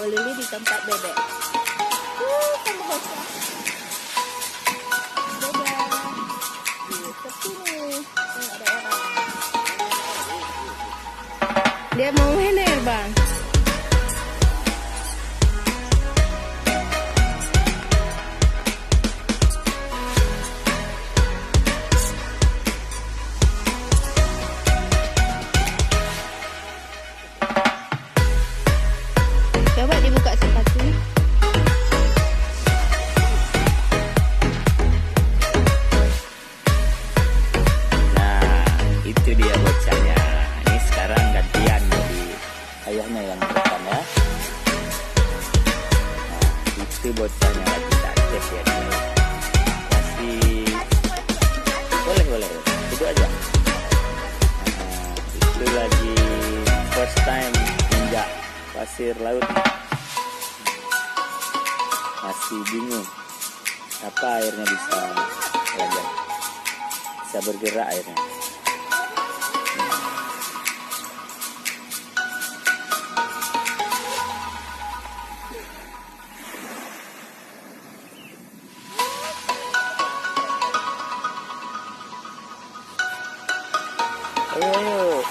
Ulili di tempat bebek. Kamu bocah. Bebek. Sepi nih. Nggak ada orang. Dia mau main bang. Coba dibuka sepatu. Nah, itu dia bocahnya. Ini sekarang gantian jadi ayahnya yang depan ya. Nah, itu bocahnya lagi aktif ya. Kasih boleh duduk aja. Nah, itu lagi first time injak pasir laut, masih bingung apa airnya bisa belajar, bisa bergerak airnya. Ayo,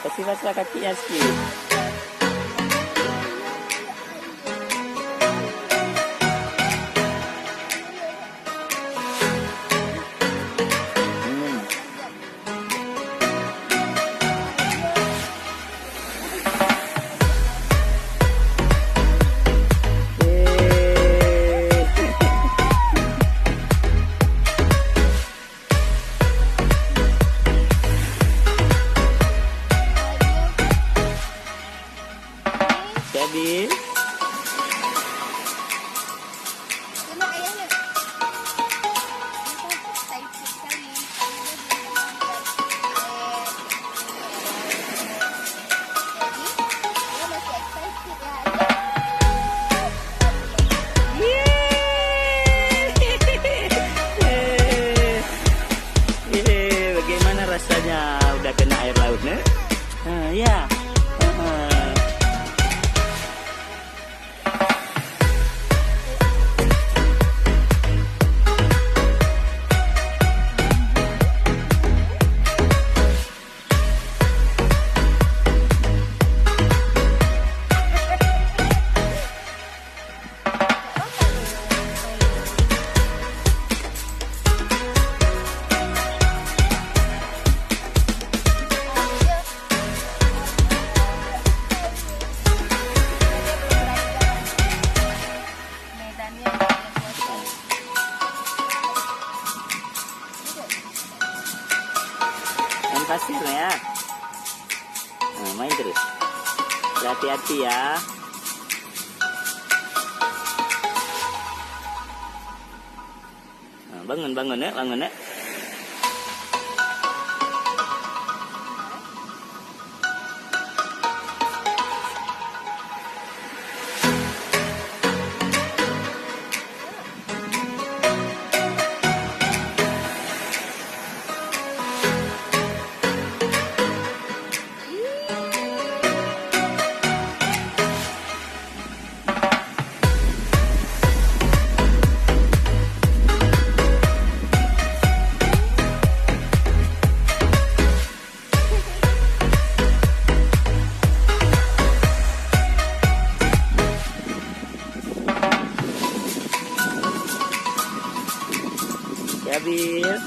kasih basah kakinya sedikit. Syabil, Mana ayahnya? Excited sekali. Jadi, dia masih excited ya. bagaimana rasanya udah kena air laut nih? Ya. Main pasir ya. Nah, main terus. Hati-hati ya. Nah, bangun ya. Syabil. Ya.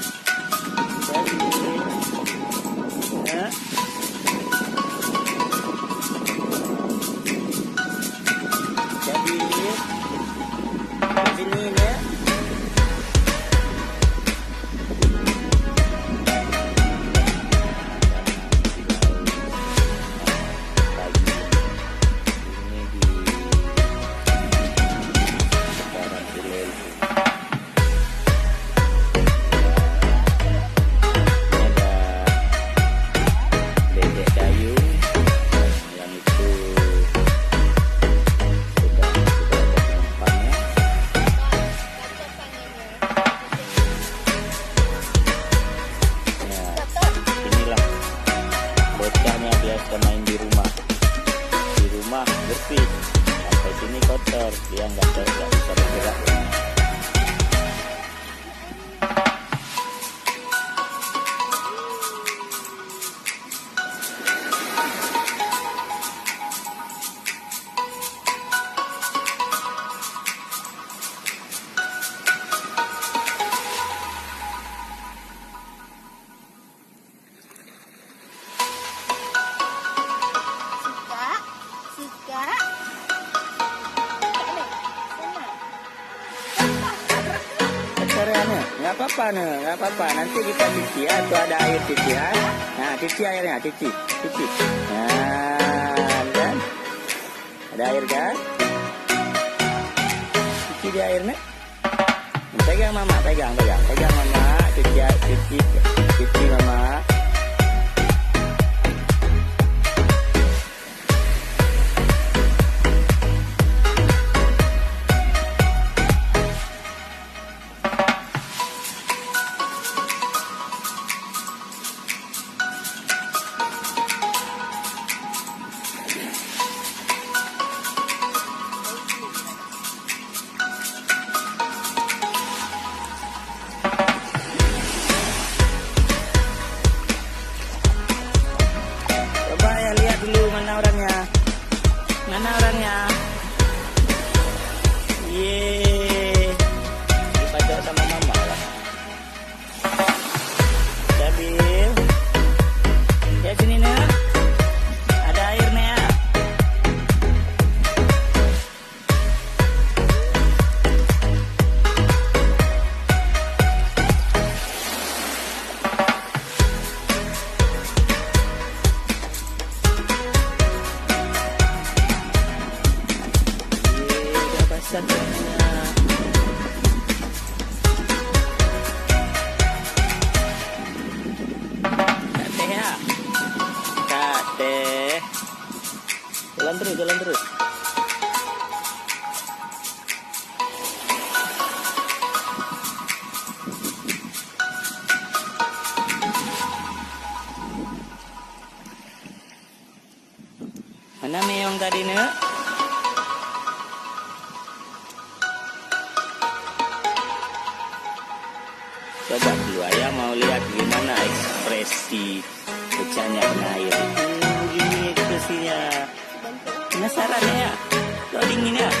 Syabil. Sini ya. kotor, dia nggak bisa bergerak. Nggak apa-apa nih, nggak apa-apa. Nanti kita cuci ya, tuh ada air cuci ya. Nah, cuci airnya, cuci. Nah, kan? Ada air kan? Cuci di airnya. Pegang mama, pegang mama. Cuci mama. Mana orangnya? Yeay, dipacar sama mama lah. Syabil, ya sini nak, ada airnya ya. Jalan terus. Mana meong tadi nak? Coba dulu ayah mau lihat gimana ekspresi bocahnya kena air. Gini ekspresinya. Penasaran ya? Kau dingin ya?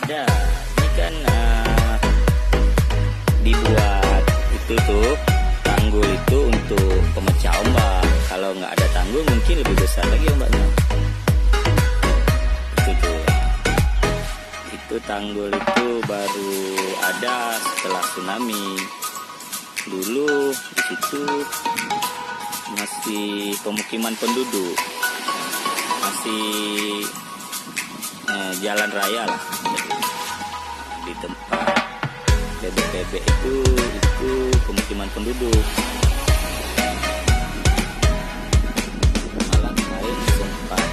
Ada. Ini kan dibuat itu tuh tanggul itu untuk pemecah ombak. Kalau nggak ada tanggul mungkin lebih besar lagi ombaknya. Itu tuh. Itu tanggul itu baru ada setelah tsunami. Dulu di situ masih pemukiman penduduk, masih jalan raya lah. Di tempat bebek-bebek itu pemukiman penduduk. Malah kemarin sempat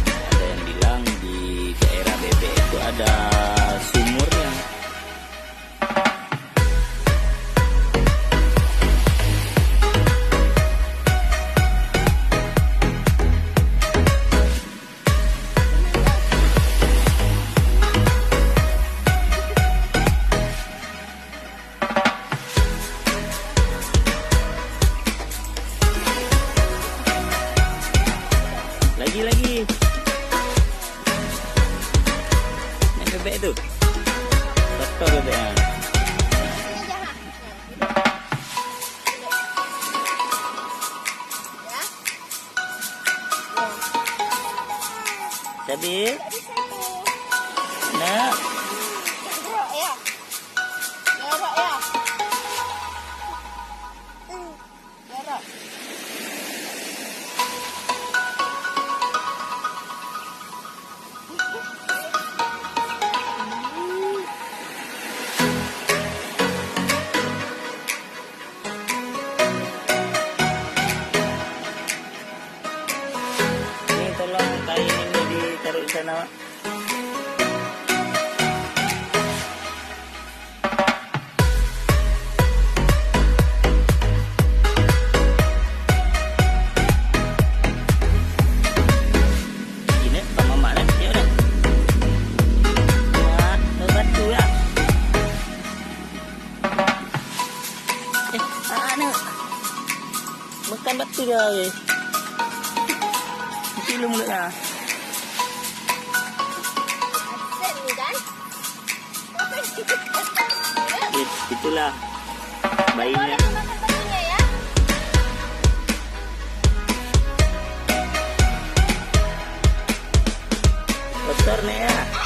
ada yang bilang di daerah bebek itu ada sumurnya. Lagi yang bebek itu kotor bebeknya. Syabil, nak tolong kain ini ditaruh di sana, Mak. kau ya. Kecil mulutnya. Asyik ni kan? Itulah bayinya. Boleh makan bayinya ya? Kotor nih ya.